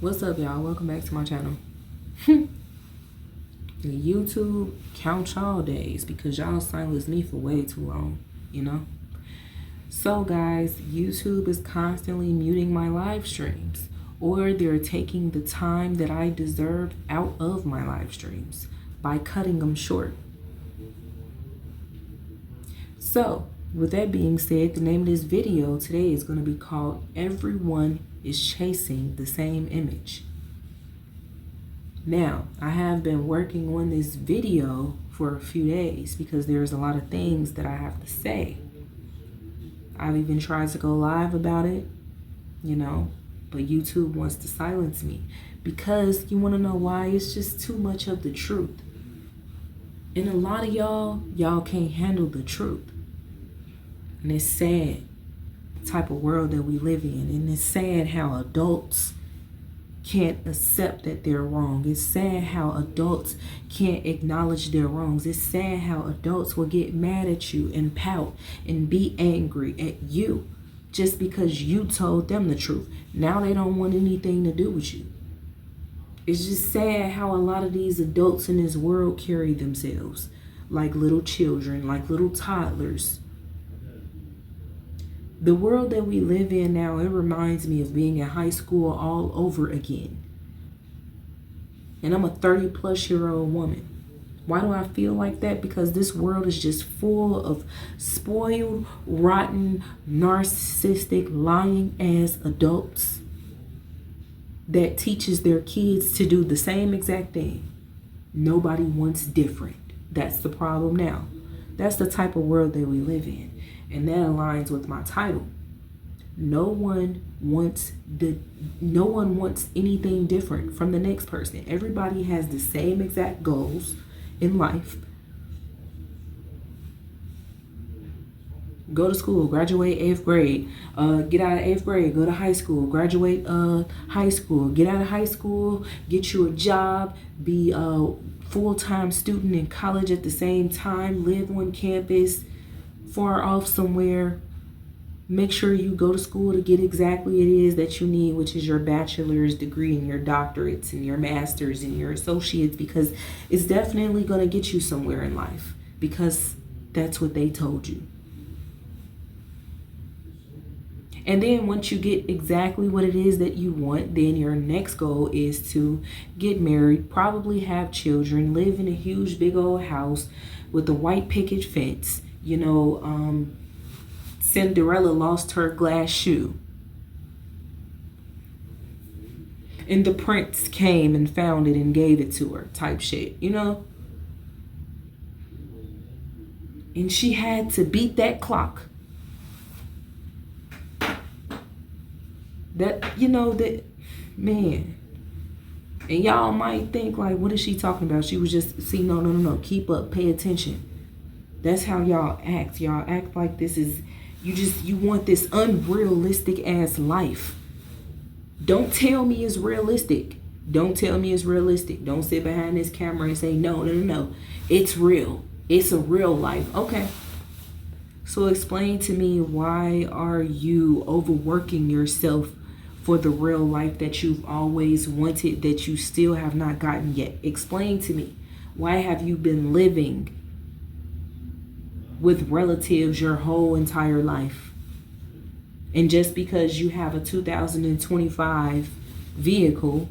What's up, y'all? Welcome back to my channel. YouTube, count y'all days because y'all silenced me for way too long, you know? So guys, YouTube is constantly muting my live streams, or they're taking the time that I deserve out of my live streams by cutting them short. So with that being said, the name of this video today is going to be called Everyone is Chasing the Same Image. Now, I have been working on this video for a few days because there's a lot of things that I have to say. I've even tried to go live about it, you know, but YouTube wants to silence me because you want to know why? It's just too much of the truth. And a lot of y'all can't handle the truth. And it's sad, the type of world that we live in. And it's sad how adults can't accept that they're wrong. It's sad how adults can't acknowledge their wrongs. It's sad how adults will get mad at you and pout and be angry at you just because you told them the truth. Now they don't want anything to do with you. It's just sad how a lot of these adults in this world carry themselves like little children, like little toddlers. The world that we live in now, it reminds me of being in high school all over again. And I'm a 30-plus-year-old woman. Why do I feel like that? Because this world is just full of spoiled, rotten, narcissistic, lying-ass adults that teaches their kids to do the same exact thing. Nobody wants different. That's the problem now. That's the type of world that we live in. And that aligns with my title. No one wants anything different from the next person. Everybody has the same exact goals in life. Go to school, graduate 8th grade, get out of 8th grade, go to high school, graduate high school, get out of high school, get you a job, be a full-time student in college at the same time, live on campus, far off somewhere. Make sure you go to school to get exactly what it is that you need, which is your bachelor's degree and your doctorates and your master's and your associates, because it's definitely going to get you somewhere in life because that's what they told you. And then once you get exactly what it is that you want, then your next goal is to get married, probably have children, live in a huge big old house with a white picket fence. You know, Cinderella lost her glass shoe. And the prince came and found it and gave it to her, type shit, you know? And she had to beat that clock. That, you know, that, man. And y'all might think, like, what is she talking about? She was just, see, no, keep up, pay attention. That's how y'all act. Y'all act like this is, you want this unrealistic ass life. Don't tell me it's realistic. Don't tell me it's realistic. Don't sit behind this camera and say, no. It's real. It's a real life. Okay. So explain to me, why are you overworking yourself for the real life that you've always wanted, that you still have not gotten yet? Explain to me. Why have you been living with relatives your whole entire life? And just because you have a 2025 vehicle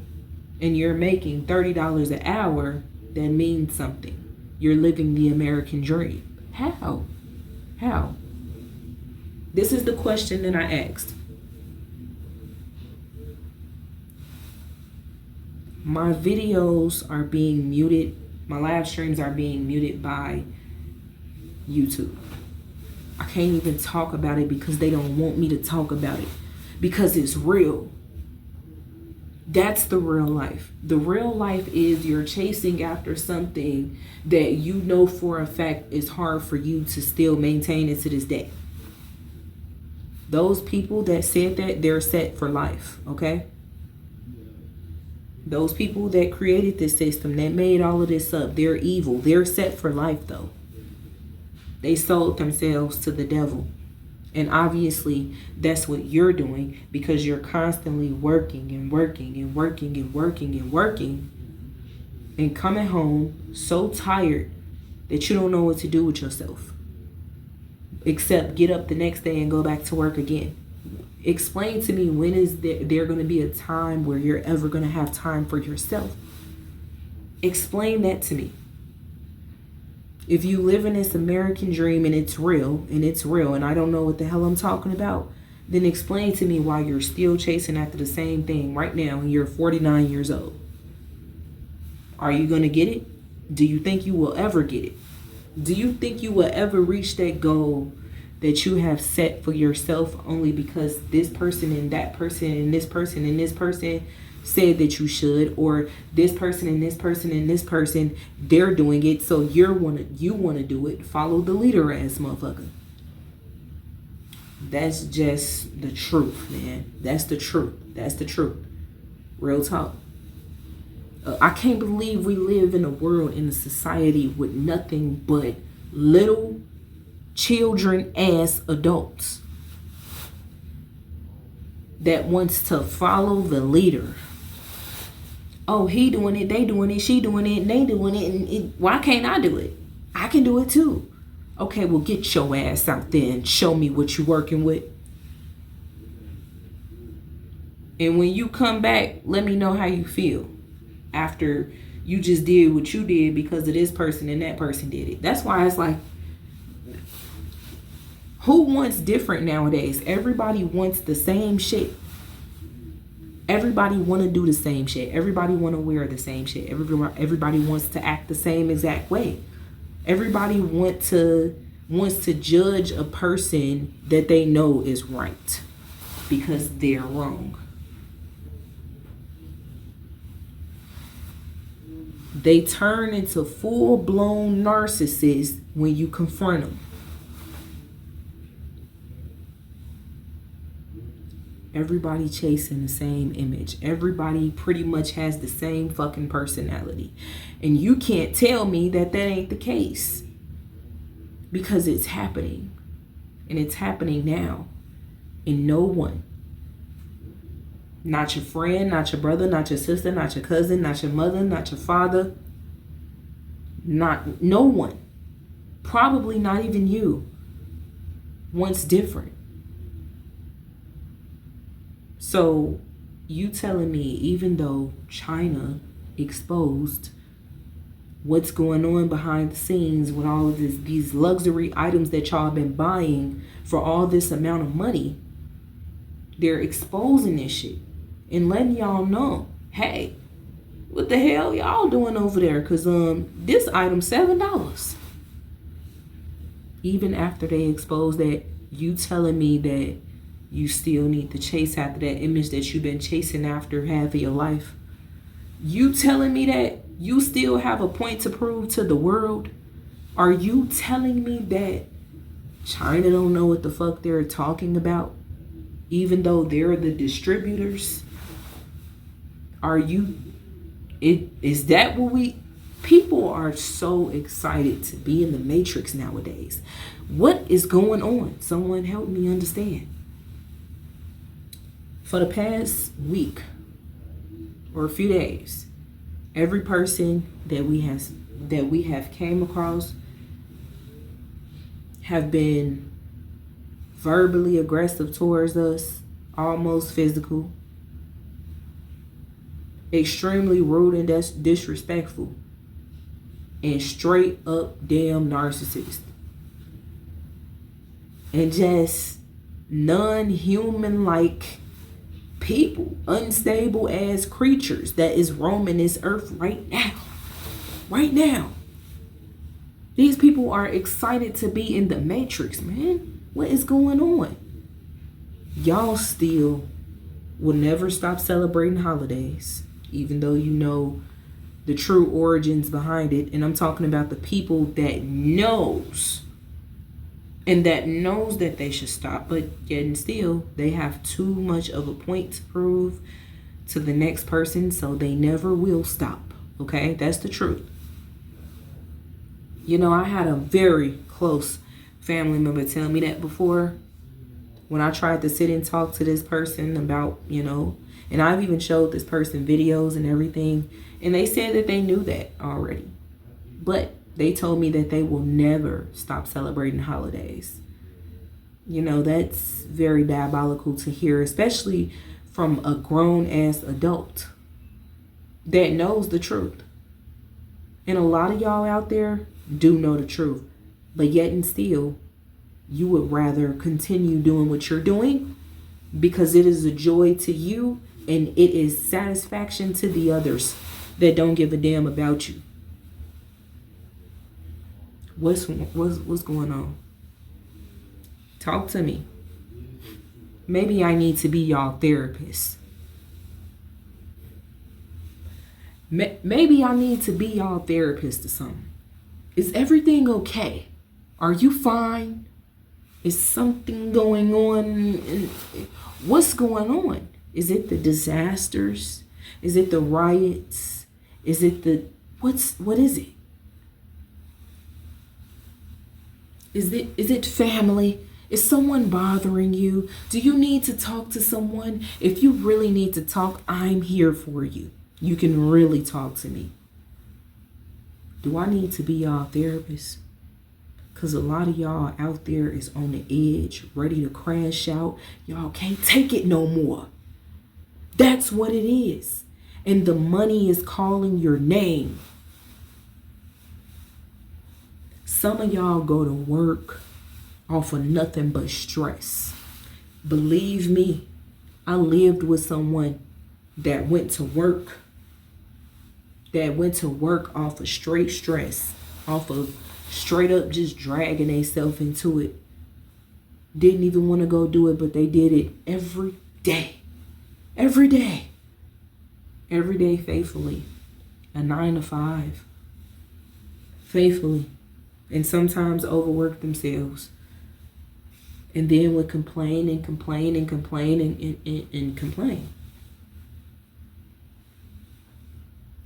and you're making $30 an hour, that means something. You're living the American dream. How? This is the question that I asked. My videos are being muted. My live streams are being muted by YouTube. I can't even talk about it because they don't want me to talk about it because it's real. That's the real life. The real life is you're chasing after something that you know for a fact is hard for you to still maintain it to this day. Those people that said that, they're set for life, okay? Those people that created this system, that made all of this up, they're evil. They're set for life, though. They sold themselves to the devil. And obviously, that's what you're doing because you're constantly working and working and working and working and working and coming home so tired that you don't know what to do with yourself except get up the next day and go back to work again. Explain to me, when is there going to be a time where you're ever going to have time for yourself? Explain that to me. If you live in this American dream and it's real, and I don't know what the hell I'm talking about, then explain to me why you're still chasing after the same thing right now and you're 49 years old. Are you going to get it? Do you think you will ever get it? Do you think you will ever reach that goal that you have set for yourself only because this person and that person and this person and this person said that you should, or this person and this person and this person, they're doing it, so you want to do it? Follow the leader, ass motherfucker. That's just the truth, man. That's the truth. That's the truth. Real talk. I can't believe we live in a world, in a society with nothing but little children ass adults that wants to follow the leader. Oh, he doing it, they doing it, she doing it, and they doing it, and why can't I do it? I can do it too. Okay, well, get your ass out there and show me what you're working with. And when you come back, let me know how you feel after you just did what you did because of this person and that person did it. That's why it's like, who wants different nowadays? Everybody wants the same shit. Everybody want to do the same shit. Everybody want to wear the same shit. Everybody wants to act the same exact way. Everybody wants to judge a person that they know is right because they're wrong. They turn into full-blown narcissists when you confront them. Everybody chasing the same image. Everybody pretty much has the same fucking personality. And you can't tell me that ain't the case. Because it's happening. And it's happening now. And no one, not your friend, not your brother, not your sister, not your cousin, not your mother, not your father, no one, probably not even you, wants different. So you telling me, even though China exposed what's going on behind the scenes with all of these luxury items that y'all been buying for all this amount of money, they're exposing this shit and letting y'all know, hey, what the hell y'all doing over there? Because this item $7. Even after they expose that, you telling me that you still need to chase after that image that you've been chasing after half of your life. You telling me that you still have a point to prove to the world? Are you telling me that China don't know what the fuck they're talking about, even though they're the distributors? Is that what people are so excited to be in the Matrix nowadays? What is going on? Someone help me understand. For the past week or a few days, every person that we have came across have been verbally aggressive towards us, almost physical, extremely rude and disrespectful, and straight up damn narcissist, and just non-human like people, unstable ass creatures that is roaming this earth right now. These people are excited to be in the Matrix, man. What is going on? Y'all still will never stop celebrating holidays, even though you know the true origins behind it. And I'm talking about the people that knows that they should stop, but yet and still they have too much of a point to prove to the next person, so they never will stop. Okay, that's the truth. You know, I had a very close family member tell me that before, When I tried to sit and talk to this person about, and I've even showed this person videos and everything, and they said that they knew that already. But they told me that they will never stop celebrating holidays. That's very diabolical to hear, especially from a grown-ass adult that knows the truth. And a lot of y'all out there do know the truth. But yet and still, you would rather continue doing what you're doing because it is a joy to you and it is satisfaction to the others that don't give a damn about you. What's going on? Talk to me. Maybe I need to be y'all therapist. Maybe I need to be y'all therapist or something. Is everything okay? Are you fine? Is something going on? What's going on? Is it the disasters? Is it the riots? Is it what is it? Is it family? Is someone bothering you? Do you need to talk to someone? If you really need to talk, I'm here for you. You can really talk to me. Do I need to be y'all therapist? Because a lot of y'all out there is on the edge, ready to crash out. Y'all can't take it no more. That's what it is. And the money is calling your name. Some of y'all go to work off of nothing but stress. Believe me, I lived with someone that went to work off of straight stress, off of straight up just dragging themselves into it. Didn't even want to go do it, but they did it every day. Every day. Every day faithfully. A 9 to 5. Faithfully. And sometimes overwork themselves. And then would complain and complain and complain and complain.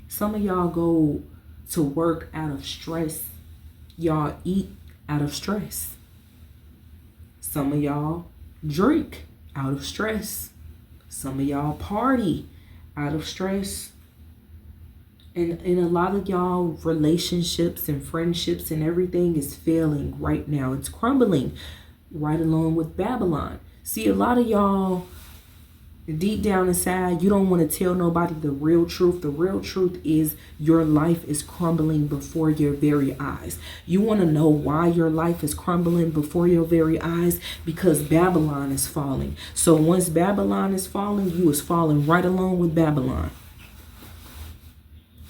Some of y'all go to work out of stress. Y'all eat out of stress. Some of y'all drink out of stress. Some of y'all party out of stress. And a lot of y'all relationships and friendships and everything is failing right now. It's crumbling right along with Babylon. See, a lot of y'all, deep down inside, you don't want to tell nobody the real truth. The real truth is your life is crumbling before your very eyes. You want to know why your life is crumbling before your very eyes? Because Babylon is falling. So once Babylon is falling, you is falling right along with Babylon.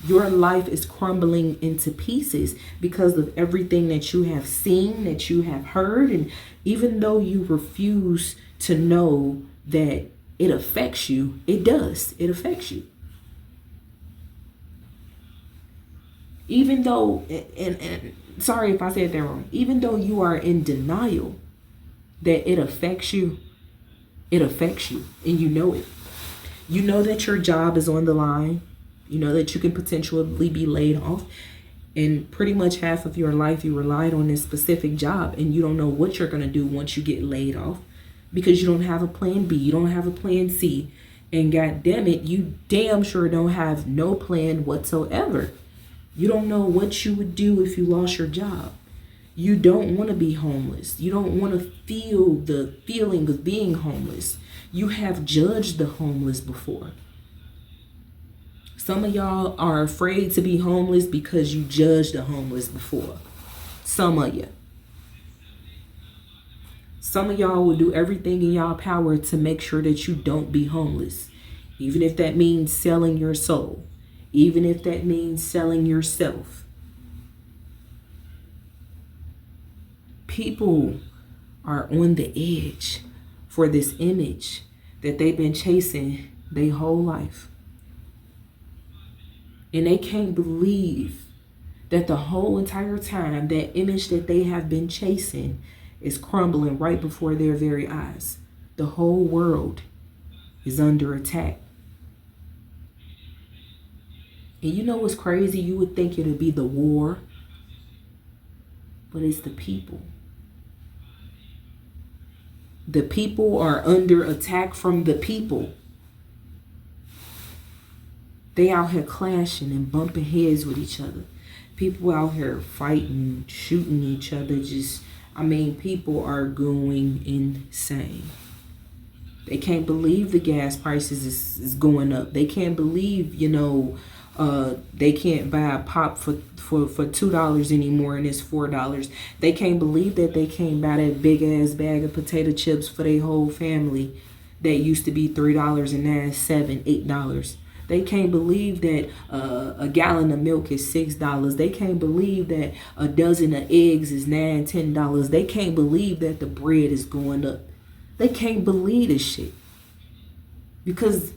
Your life is crumbling into pieces because of everything that you have seen, that you have heard. And even though you refuse to know that it affects you, it does. It affects you. Even though, and sorry if I said that wrong, even though you are in denial that it affects you, it affects you. And you know it. You know that your job is on the line. You know that you can potentially be laid off. And pretty much half of your life you relied on this specific job. And you don't know what you're going to do once you get laid off. Because you don't have a plan B. You don't have a plan C. And God damn it, you damn sure don't have no plan whatsoever. You don't know what you would do if you lost your job. You don't want to be homeless. You don't want to feel the feeling of being homeless. You have judged the homeless before. Some of y'all are afraid to be homeless because you judged the homeless before. Some of you. Some of y'all will do everything in y'all power to make sure that you don't be homeless. Even if that means selling your soul. Even if that means selling yourself. People are on the edge for this image that they've been chasing their whole life. And they can't believe that the whole entire time, that image that they have been chasing is crumbling right before their very eyes. The whole world is under attack. And you know what's crazy? You would think it would be the war, but it's the people. The people are under attack from the people. They out here clashing and bumping heads with each other. People out here fighting, shooting each other. People are going insane. They can't believe the gas prices is going up. They can't believe, they can't buy a pop for $2 anymore and it's $4. They can't believe that they can't buy that big ass bag of potato chips for their whole family that used to be $3 and now it's $7, $8. They can't believe that a gallon of milk is $6. They can't believe that a dozen of eggs is $9, $10. They can't believe that the bread is going up. They can't believe this shit because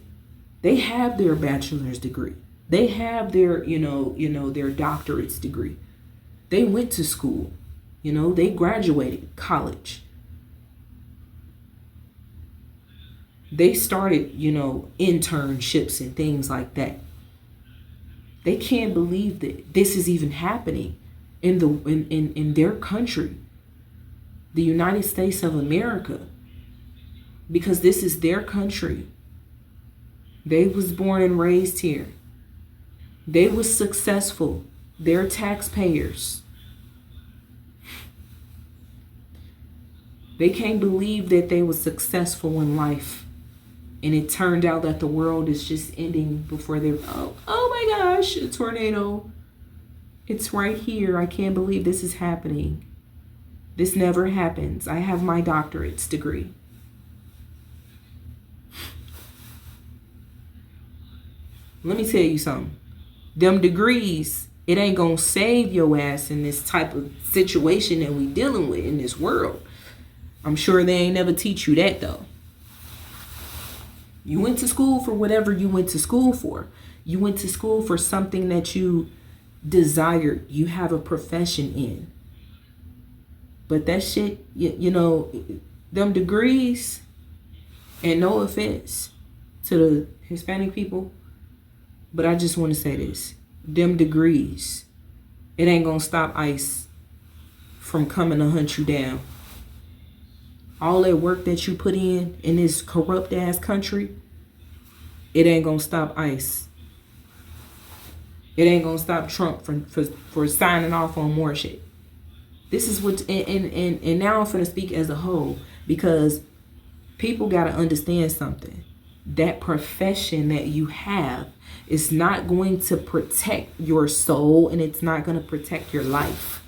they have their bachelor's degree. They have their, their doctorate's degree. They went to school, they graduated college. They started, internships and things like that. They can't believe that this is even happening in their country, the United States of America, because this is their country. They was born and raised here. They was successful. They're taxpayers. They can't believe that they were successful in life. And it turned out that the world is just ending before they're, oh my gosh, a tornado. It's right here. I can't believe this is happening. This never happens. I have my doctorate's degree. Let me tell you something. Them degrees, it ain't gonna save your ass in this type of situation that we dealing with in this world. I'm sure they ain't never teach you that though. You went to school for whatever you went to school for. You went to school for something that you desired. You have a profession in. But that shit, them degrees, and no offense to the Hispanic people, but I just want to say this. Them degrees, it ain't gonna stop ICE from coming to hunt you down. All that work that you put in this corrupt ass country, it ain't gonna stop ICE. It ain't gonna stop Trump for signing off on more shit. This is what, and now I'm finna speak as a whole, because people gotta understand something. That profession that you have is not going to protect your soul, and it's not going to protect your life.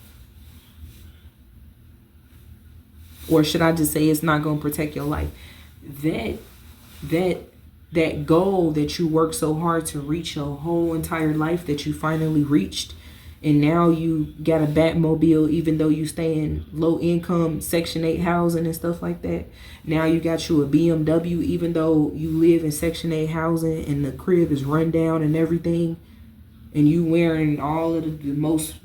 Or should I just say it's not going to protect your life? That goal that you worked so hard to reach your whole entire life, that you finally reached, and now you got a Batmobile, even though you stay in low income Section 8 housing and stuff like that. Now you got you a BMW, even though you live in Section 8 housing and the crib is run down and everything, and you wearing all of the most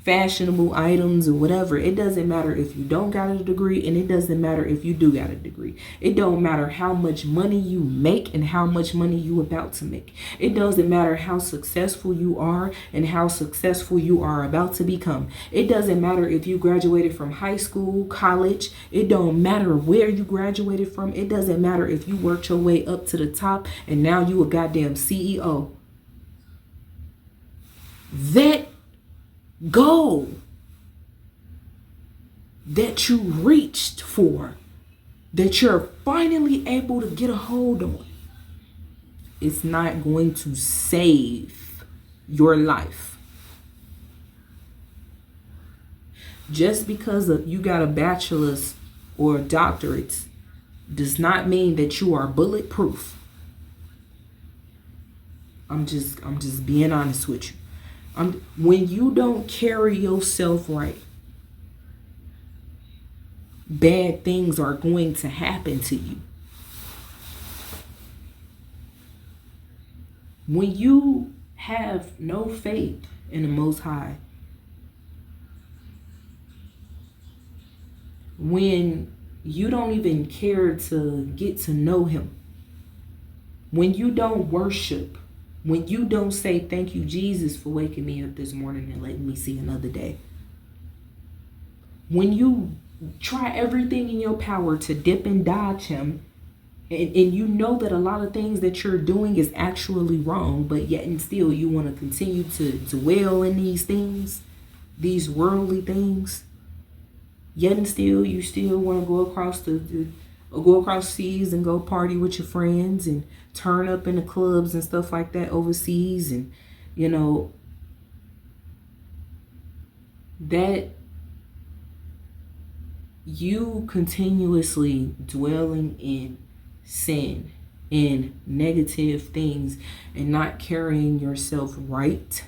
fashionable items or whatever. It doesn't matter if you don't got a degree, and it doesn't matter if you do got a degree. It don't matter how much money you make and how much money you about to make. It doesn't matter how successful you are and how successful you are about to become. It doesn't matter if you graduated from high school, college. It don't matter where you graduated from. It doesn't matter if you worked your way up to the top and now you a goddamn CEO. That goal that you reached for, that you're finally able to get a hold on, it's not going to save your life. Just because you got a bachelor's or a doctorate does not mean that you are bulletproof. I'm just being honest with you. When you don't carry yourself right, bad things are going to happen to you. When you have no faith in the Most High, when you don't even care to get to know Him, when you don't worship, when you don't say thank you, Jesus, for waking me up this morning and letting me see another day, when you try everything in your power to dip and dodge him. And you know that a lot of things that you're doing is actually wrong, but yet and still you want to continue to dwell in these things, these worldly things. Yet and still you still want to go across seas and go party with your friends and turn up in the clubs and stuff like that overseas. And that you continuously dwelling in sin and negative things and not carrying yourself right,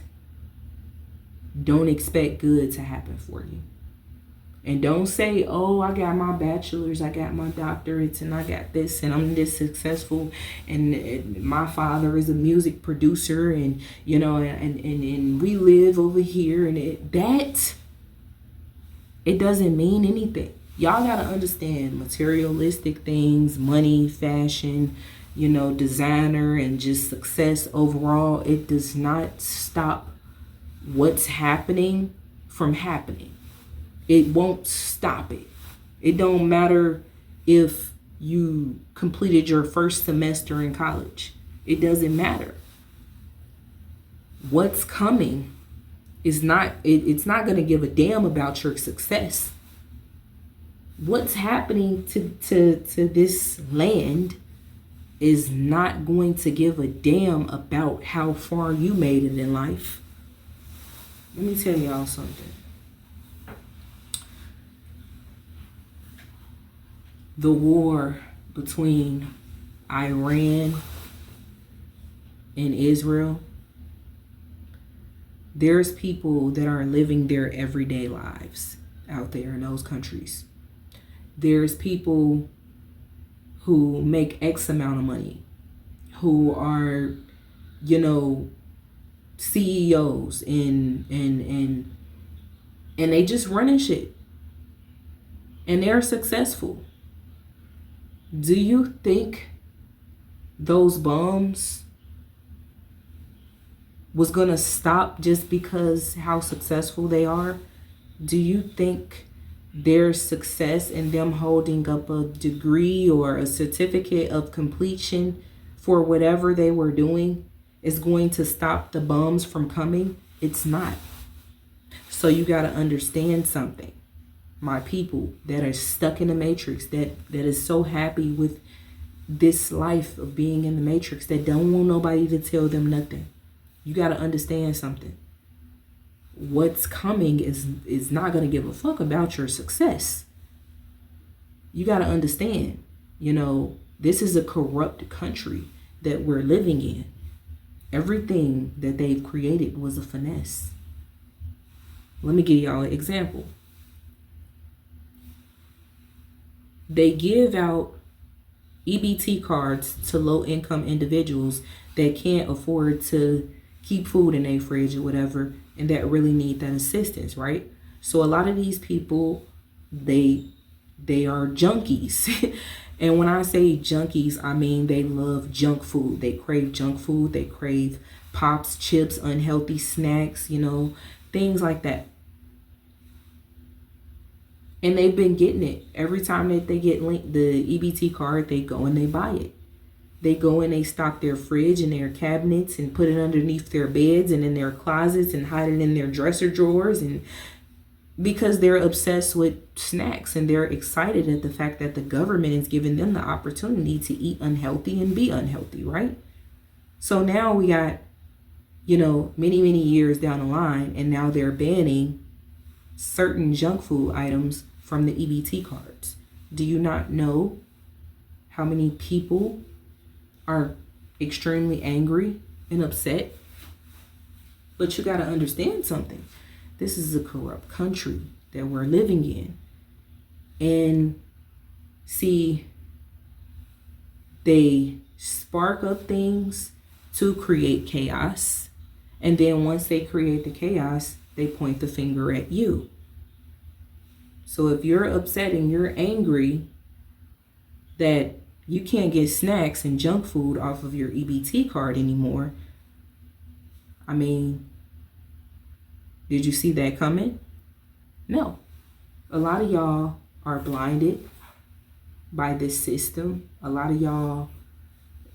don't expect good to happen for you. And don't say, oh, I got my bachelor's, I got my doctorates, and I got this, and I'm this successful, and my father is a music producer, and and we live over here, and it doesn't mean anything. Y'all gotta understand materialistic things, money, fashion, designer, and just success overall. It does not stop what's happening from happening. It won't stop it. It don't matter if you completed your first semester in college. It doesn't matter. What's coming is not, it's not going to give a damn about your success. What's happening to this land is not going to give a damn about how far you made it in life. Let me tell y'all something. The war between Iran and Israel, there's people that are living their everyday lives out there in those countries. There's people who make X amount of money, who are, CEOs and they just running shit. And they're successful. Do you think those bombs was gonna stop just because how successful they are? Do you think their success and them holding up a degree or a certificate of completion for whatever they were doing is going to stop the bombs from coming? It's not. So you got to understand something. My people that are stuck in the matrix, that is so happy with this life of being in the matrix, that don't want nobody to tell them nothing. You got to understand something. What's coming is not going to give a fuck about your success. You got to understand, this is a corrupt country that we're living in. Everything that they've created was a finesse. Let me give y'all an example. They give out EBT cards to low-income individuals that can't afford to keep food in their fridge or whatever, and that really need that assistance, right? So a lot of these people, they are junkies. And when I say junkies, I mean they love junk food. They crave junk food. They crave pops, chips, unhealthy snacks, things like that. And they've been getting it. Every time that they get linked the EBT card, they go and they buy it. They go and they stock their fridge and their cabinets and put it underneath their beds and in their closets and hide it in their dresser drawers, and because they're obsessed with snacks and they're excited at the fact that the government is giving them the opportunity to eat unhealthy and be unhealthy, right? So now we got, many, many years down the line, and now they're banning certain junk food items from the EBT cards. Do you not know how many people are extremely angry and upset? But you got to understand something. This is a corrupt country that we're living in. And see, they spark up things to create chaos. And then once they create the chaos, they point the finger at you. So if you're upset and you're angry that you can't get snacks and junk food off of your EBT card anymore, I mean, did you see that coming? No. A lot of y'all are blinded by this system. A lot of y'all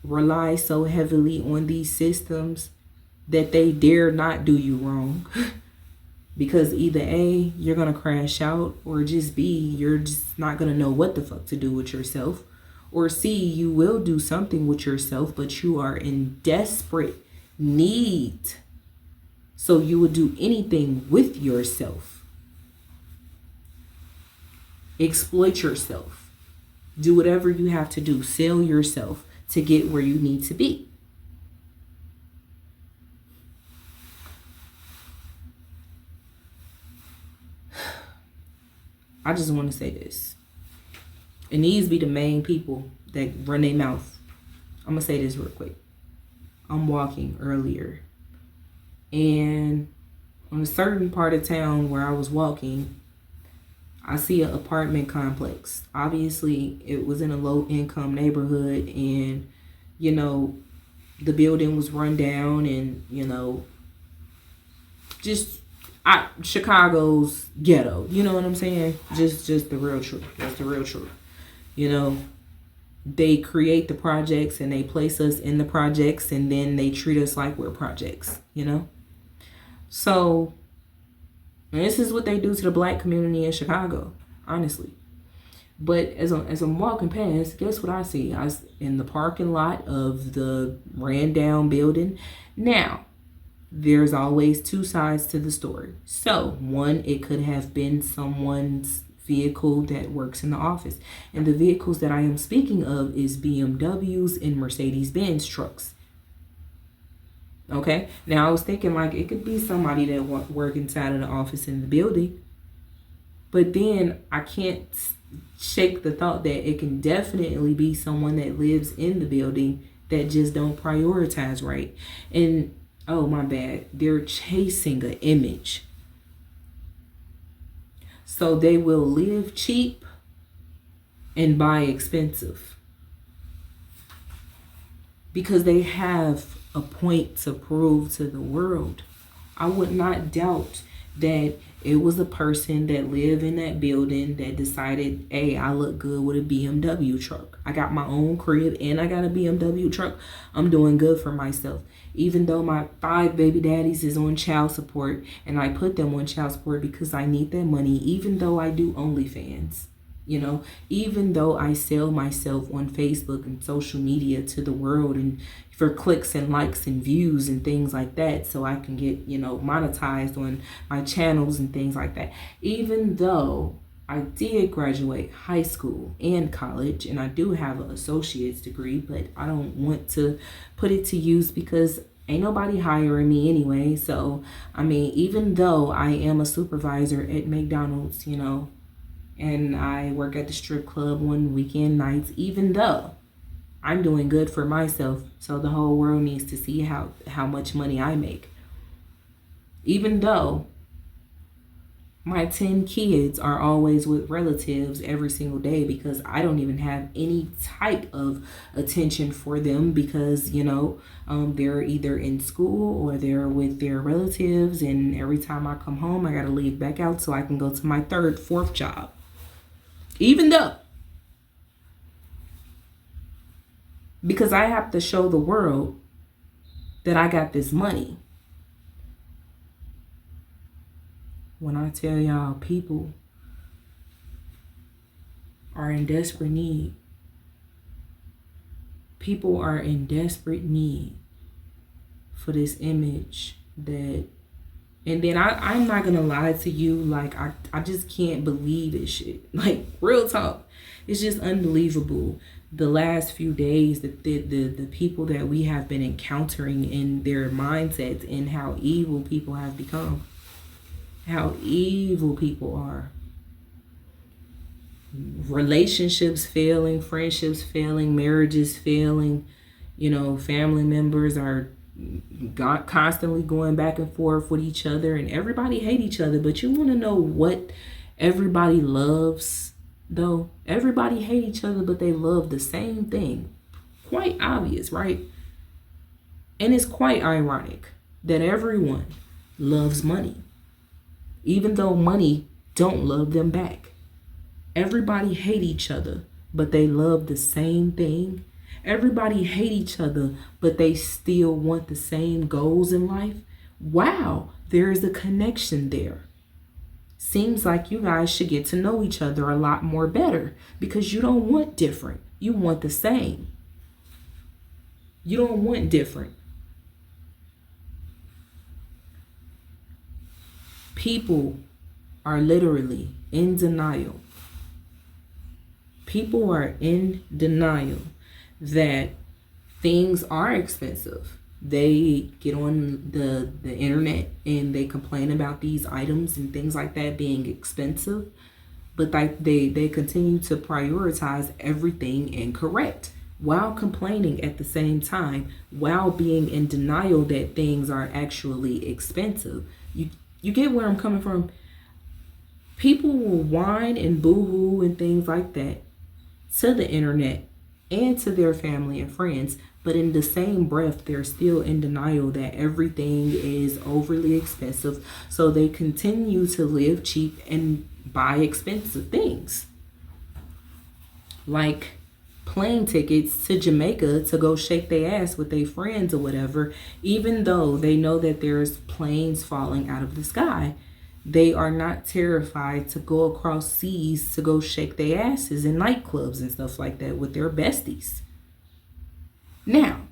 rely so heavily on these systems that they dare not do you wrong. Because either A, you're going to crash out, or just B, you're just not going to know what the fuck to do with yourself. Or C, you will do something with yourself, but you are in desperate need. So you would do anything with yourself. Exploit yourself. Do whatever you have to do. Sell yourself to get where you need to be. I just want to say this. And these be the main people that run their mouth. I'm going to say this real quick. I'm walking earlier. And on a certain part of town where I was walking, I see an apartment complex. Obviously, it was in a low-income neighborhood. And, you know, the building was run down and, you know, just... Chicago's ghetto, you know what I'm saying? Just the real truth. That's the real truth. You know, they create the projects and they place us in the projects, and then they treat us like we're projects, you know? So this is what they do to the black community in Chicago, honestly. But as I'm walking past, guess what I see? I was in the parking lot of the ran down building. Now, there's always two sides to the story. So, one, it could have been someone's vehicle that works in the office. And the vehicles that I am speaking of is BMWs and Mercedes-Benz trucks. Okay? Now, I was thinking like it could be somebody that work inside of the office in the building. But then I can't shake the thought that it can definitely be someone that lives in the building that just don't prioritize right. And oh, my bad. They're chasing an image. So they will live cheap and buy expensive. Because they have a point to prove to the world. I would not doubt that it was a person that lived in that building that decided, hey, I look good with a BMW truck. I got my own crib and I got a BMW truck. I'm doing good for myself. Even though my 5 baby daddies is on child support, and I put them on child support because I need that money, even though I do OnlyFans, you know, even though I sell myself on Facebook and social media to the world and for clicks and likes and views and things like that, so I can get, you know, monetized on my channels and things like that. Even though I did graduate high school and college, and I do have an associate's degree, but I don't want to put it to use because ain't nobody hiring me anyway. So, I mean, even though I am a supervisor at McDonald's, you know, and I work at the strip club on weekend nights, even though I'm doing good for myself, so the whole world needs to see how much money I make. Even though my 10 kids are always with relatives every single day because I don't even have any type of attention for them because, you know, they're either in school or they're with their relatives. And every time I come home, I got to leave back out so I can go to my 3rd, 4th job. Even though, because I have to show the world that I got this money. When I tell y'all people are in desperate need, people are in desperate need for this image that, and then I'm not gonna lie to you, like I just can't believe this shit. Like, real talk, it's just unbelievable. The last few days, the people that we have been encountering in their mindsets and how evil people have become. How evil people are. Relationships failing, friendships failing, marriages failing. You know, family members are constantly going back and forth with each other, and everybody hate each other. But you want to know what everybody loves, though? Everybody hate each other, but they love the same thing. Quite obvious, right? And it's quite ironic that everyone loves money, even though money don't love them back. Everybody hate each other, but they love the same thing. Everybody hate each other, but they still want the same goals in life. Wow, there is a connection there. Seems like you guys should get to know each other a lot more better because you don't want different. You want the same. You don't want different. People are literally in denial. People are in denial that things are expensive. They get on the internet and they complain about these items and things like that being expensive, but they continue to prioritize everything incorrect while complaining at the same time, while being in denial that things are actually expensive. You get where I'm coming from? People will whine and boo-hoo and things like that to the internet and to their family and friends, but in the same breath, they're still in denial that everything is overly expensive, so they continue to live cheap and buy expensive things. Like plane tickets to Jamaica to go shake their ass with their friends or whatever, even though they know that there's planes falling out of the sky. They are not terrified to go across seas to go shake their asses in nightclubs and stuff like that with their besties. Now,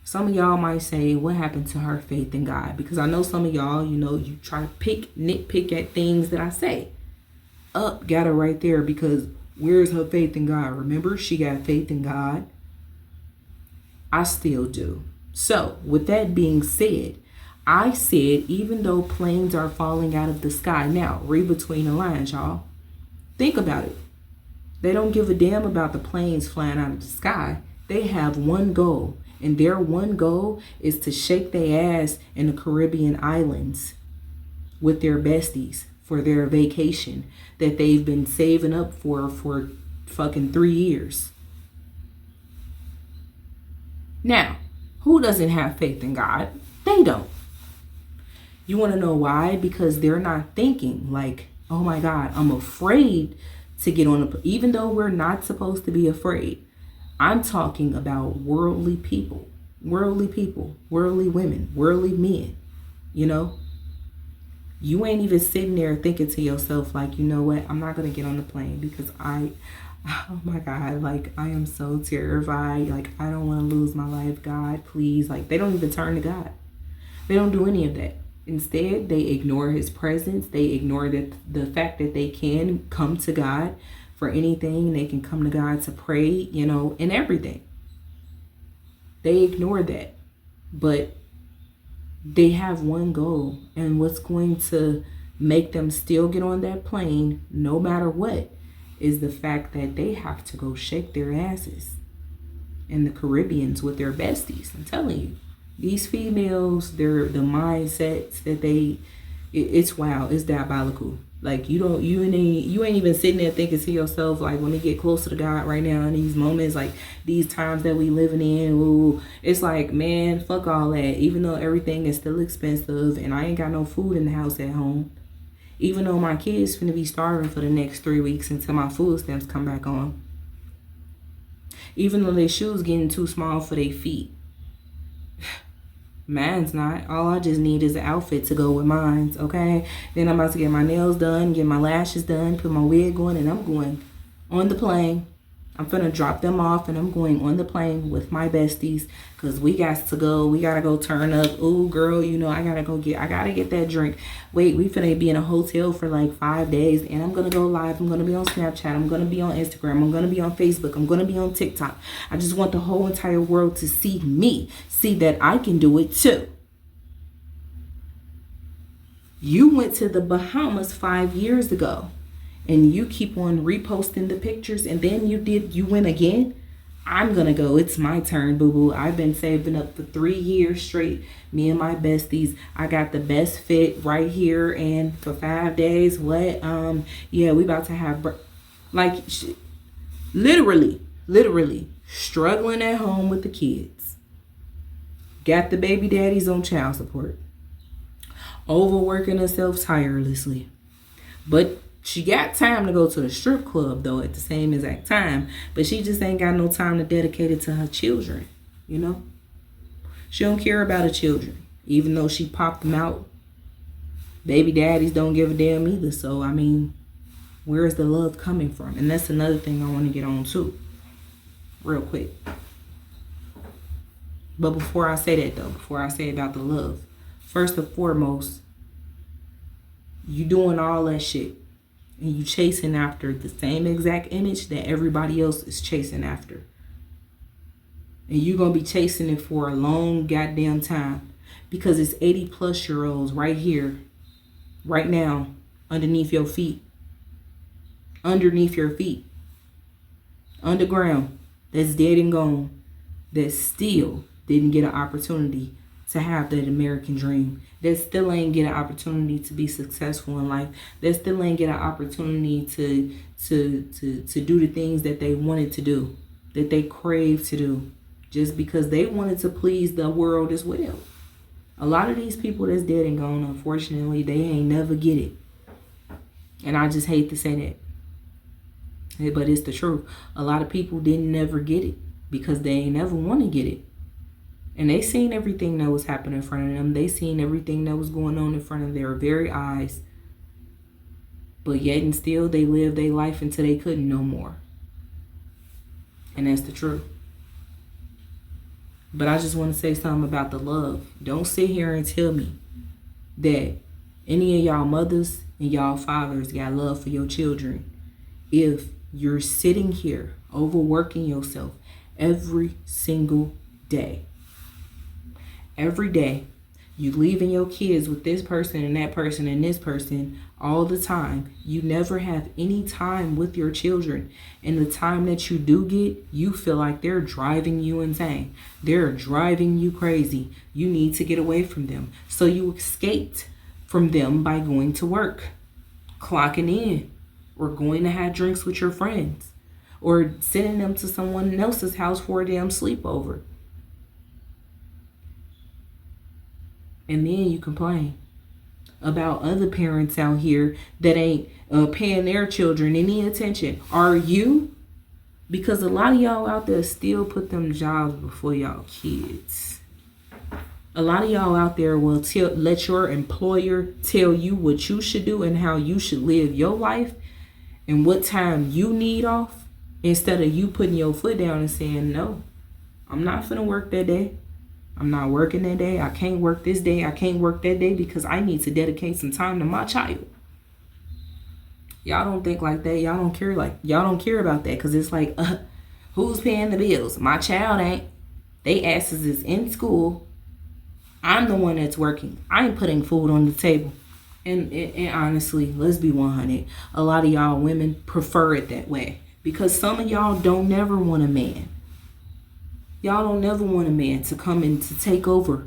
some of y'all might say, what happened to her faith in God? Because I know some of y'all, you try to nitpick at things that I say. Got her right there, because where's her faith in God? Remember, she got faith in God. I still do. So, with that being said, I said, even though planes are falling out of the sky, now read between the lines, y'all. Think about it. They don't give a damn about the planes flying out of the sky. They have one goal, and their one goal is to shake their ass in the Caribbean islands with their besties for their vacation that they've been saving up for fucking 3 years. Now, who doesn't have faith in God? They don't. You want to know why? Because they're not thinking like, oh my God, I'm afraid to get on even though we're not supposed to be afraid. I'm talking about worldly people, worldly women, worldly men. You ain't even sitting there thinking to yourself like, you know what? I'm not going to get on the plane because oh my God, like I am so terrified. Like I don't want to lose my life. God, please. Like they don't even turn to God. They don't do any of that. Instead, they ignore his presence. They ignore the fact that they can come to God for anything. They can come to God to pray, and everything. They ignore that. But they have one goal. And what's going to make them still get on that plane, no matter what, is the fact that they have to go shake their asses in the Caribbeans with their besties. I'm telling you. These females, the mindsets that it's wild. It's diabolical. Like you ain't even sitting there thinking to yourself like, when we get closer to God right now in these moments, like these times that we living in, ooh, it's like, man, fuck all that. Even though everything is still expensive and I ain't got no food in the house at home, even though my kids finna be starving for the next 3 weeks until my food stamps come back on, even though their shoes getting too small for their feet. Mine's not. All I just need is an outfit to go with mine's, okay? Then I'm about to get my nails done, get my lashes done, put my wig on, and I'm going on the plane. I'm finna drop them off, and I'm going on the plane with my besties, because we got to go. We got to go turn up. Ooh, girl, I got to get that drink. Wait, we finna be in a hotel for like 5 days, and I'm going to go live. I'm going to be on Snapchat. I'm going to be on Instagram. I'm going to be on Facebook. I'm going to be on TikTok. I just want the whole entire world to see me, see that I can do it too. You went to the Bahamas 5 years ago. And you keep on reposting the pictures, and then you win again. I'm gonna go. It's my turn, boo-boo. I've been saving up for 3 years straight. Me and my besties. I got the best fit right here, and for 5 days, what? Yeah, we about to have literally struggling at home with the kids. Got the baby daddies on child support. Overworking herself tirelessly. But She got time to go to the strip club though at the same exact time, but she just ain't got no time to dedicate it to her children, you know? She don't care about her children, even though she popped them out. Baby daddies don't give a damn either. So, I mean, where is the love coming from? And that's another thing I want to get on too, real quick. But before I say that though, before I say about the love, first and foremost, you doing all that shit and you chasing after the same exact image that everybody else is chasing after. And you're going to be chasing it for a long goddamn time, because it's 80-plus-year-olds right here, right now, underneath your feet. Underneath your feet. Underground. That's dead and gone. That still didn't get an opportunity to have that American dream. That still ain't get an opportunity to be successful in life. That still ain't get an opportunity to do the things that they wanted to do, that they craved to do, just because they wanted to please the world as well. A lot of these people that's dead and gone, unfortunately, they ain't never get it. And I just hate to say that, but it's the truth. A lot of people didn't never get it because they ain't never want to get it. And they seen everything that was happening in front of them. They seen everything that was going on in front of their very eyes. But yet and still, they lived their life until they couldn't no more. And that's the truth. But I just want to say something about the love. Don't sit here and tell me that any of y'all mothers and y'all fathers got love for your children if you're sitting here overworking yourself every single day. Every day, you leaving your kids with this person and that person and this person all the time. You never have any time with your children. And the time that you do get, you feel like they're driving you insane. They're driving you crazy. You need to get away from them. So you escaped from them by going to work, clocking in, or going to have drinks with your friends, or sending them to someone else's house for a damn sleepover. And then you complain about other parents out here that ain't paying their children any attention. Are you? Because a lot of y'all out there still put them jobs before y'all kids. A lot of y'all out there will let your employer tell you what you should do and how you should live your life and what time you need off, instead of you putting your foot down and saying, no, I'm not finna work that day. I'm not working that day. I can't work this day. I can't work that day because I need to dedicate some time to my child. Y'all don't think like that. Y'all don't care about that, because it's like, who's paying the bills? My child ain't. They asses is in school. I'm the one that's working. I ain't putting food on the table. And honestly, let's be 100. A lot of y'all women prefer it that way, because some of y'all don't never want a man. Y'all don't never want a man to come in to take over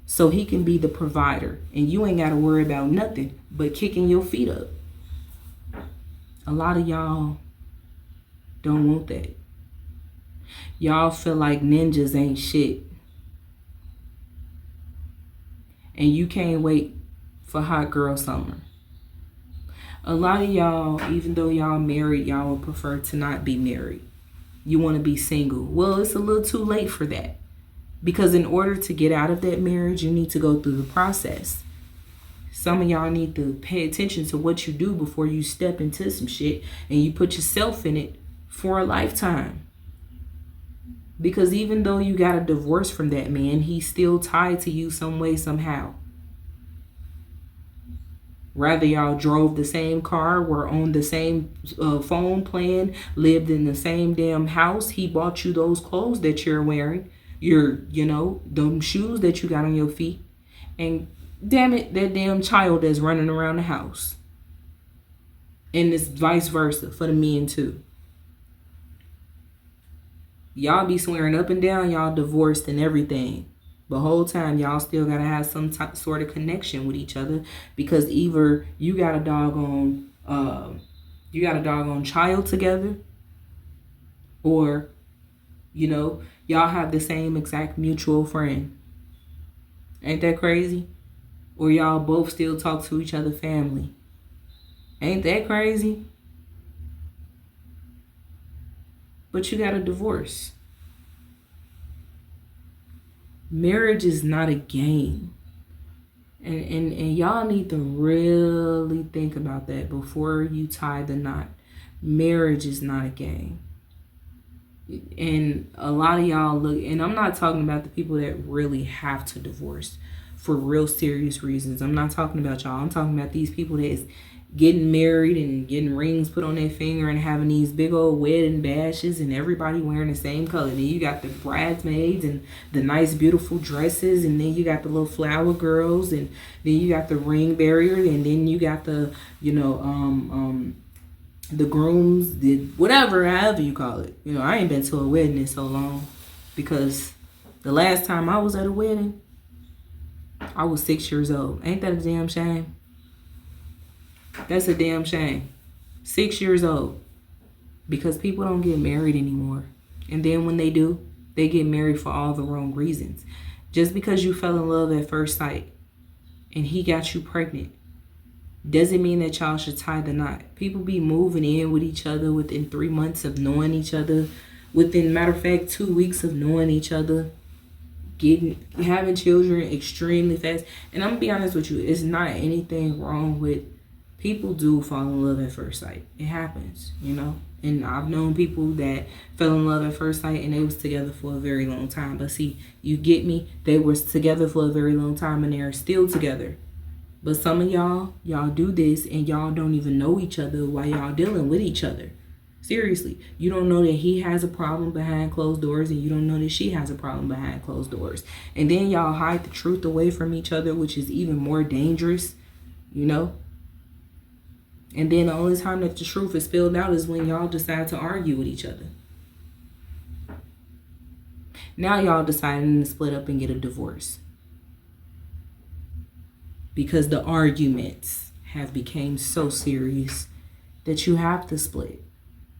so he can be the provider. And you ain't got to worry about nothing but kicking your feet up. A lot of y'all don't want that. Y'all feel like ninjas ain't shit. And you can't wait for hot girl summer. A lot of y'all, even though y'all married, y'all would prefer to not be married. You want to be single. Well, it's a little too late for that. Because in order to get out of that marriage, you need to go through the process. Some of y'all need to pay attention to what you do before you step into some shit and you put yourself in it for a lifetime. Because even though you got a divorce from that man, he's still tied to you some way, somehow. Rather y'all drove the same car, were on the same phone plan, lived in the same damn house. He bought you those clothes that you're wearing, them shoes that you got on your feet. And damn it, that damn child that's running around the house. And it's vice versa for the men too. Y'all be swearing up and down y'all divorced and everything. The whole time y'all still gotta have some sort of connection with each other, because either you got a doggone child together, or y'all have the same exact mutual friend. Ain't that crazy? Or y'all both still talk to each other family. Ain't that crazy? But you got a divorce. Marriage is not a game. And y'all need to really think about that before you tie the knot. Marriage is not a game. And a lot of y'all look, and I'm not talking about the people that really have to divorce for real serious reasons. I'm not talking about y'all. I'm talking about these people that's getting married and getting rings put on their finger and having these big old wedding bashes and everybody wearing the same color. Then you got the bridesmaids and the nice beautiful dresses, and then you got the little flower girls, and then you got the ring bearer, and then you got the the grooms, the whatever, however you call it. I ain't been to a wedding in so long, because the last time I was at a wedding, I was 6 years old. Ain't that a damn shame? That's a damn shame. 6 years old. Because people don't get married anymore. And then when they do, they get married for all the wrong reasons. Just because you fell in love at first sight and he got you pregnant doesn't mean that y'all should tie the knot. People be moving in with each other within 3 months of knowing each other. Within, matter of fact, 2 weeks of knowing each other. Having children extremely fast. And I'm going to be honest with you, it's not anything wrong with people do fall in love at first sight. It happens, And I've known people that fell in love at first sight and they was together for a very long time. But see, you get me? They were together for a very long time and they're still together. But some of y'all do this and y'all don't even know each other while y'all dealing with each other. Seriously, you don't know that he has a problem behind closed doors and you don't know that she has a problem behind closed doors. And then y'all hide the truth away from each other, which is even more dangerous, And then the only time that the truth is spilled out is when y'all decide to argue with each other. Now y'all deciding to split up and get a divorce. Because the arguments have become so serious that you have to split.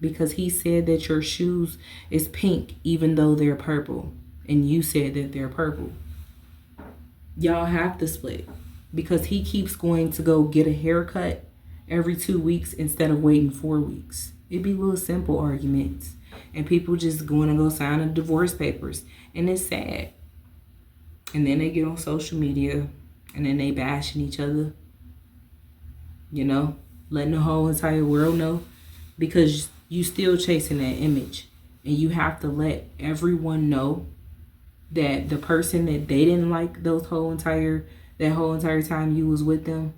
Because he said that your shoes is pink even though they're purple. And you said that they're purple. Y'all have to split. Because he keeps going to go get a haircut every 2 weeks instead of waiting 4 weeks. It'd be little simple arguments. And people just going to go sign the divorce papers. And it's sad. And then they get on social media. And then they bashing each other. Letting the whole entire world know. Because you still chasing that image. And you have to let everyone know that the person that they didn't like that whole entire time you was with them,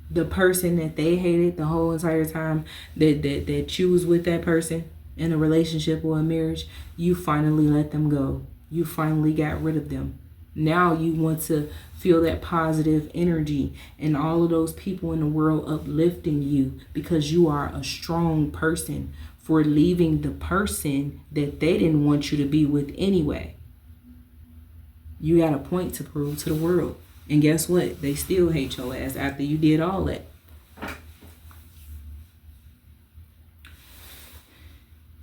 the person that they hated the whole entire time that you was with that person in a relationship or a marriage, you finally let them go. You finally got rid of them. Now you want to feel that positive energy and all of those people in the world uplifting you because you are a strong person for leaving the person that they didn't want you to be with anyway. You got a point to prove to the world. And guess what? They still hate your ass after you did all that.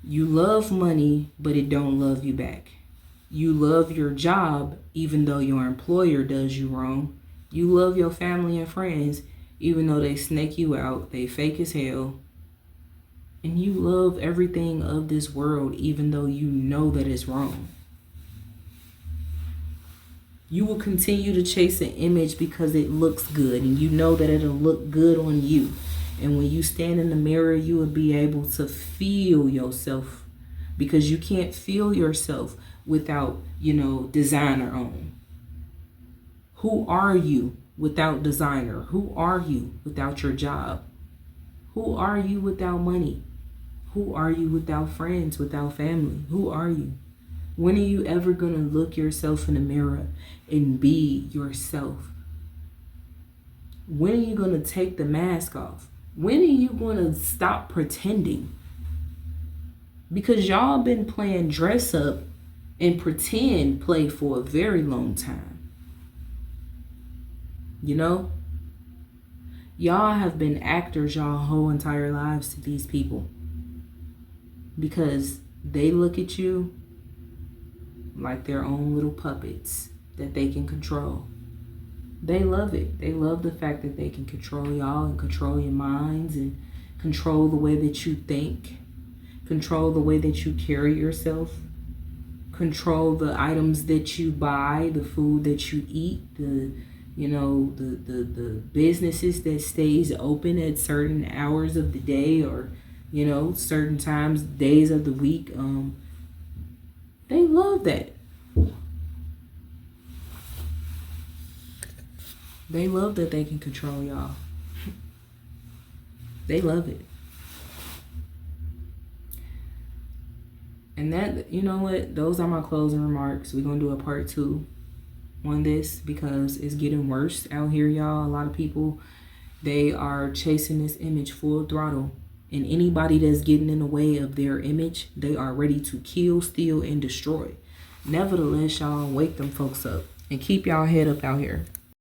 You love money, but it don't love you back. You love your job, even though your employer does you wrong. You love your family and friends, even though they snake you out, they fake as hell. And you love everything of this world, even though you know that it's wrong. You will continue to chase an image because it looks good and you know that it'll look good on you. And when you stand in the mirror, you will be able to feel yourself because you can't feel yourself without, designer on. Who are you without designer? Who are you without your job? Who are you without money? Who are you without friends, without family? Who are you? When are you ever going to look yourself in the mirror and be yourself? When are you going to take the mask off? When are you going to stop pretending? Because y'all been playing dress up and pretend play for a very long time. Y'all have been actors y'all whole entire lives to these people. Because they look at you like their own little puppets that they can control. They love it. They love the fact that they can control y'all and control your minds and control the way that you think, control the way that you carry yourself, control the items that you buy, the food that you eat, the businesses that stays open at certain hours of the day, or certain times, days of the week. They love that. They love that they can control y'all. They love it. And that, you know what? Those are my closing remarks. We're going to do a part 2 on this because it's getting worse out here, y'all. A lot of people, they are chasing this image full throttle. And anybody that's getting in the way of their image, they are ready to kill, steal, and destroy. Nevertheless, y'all, wake them folks up and keep y'all head up out here.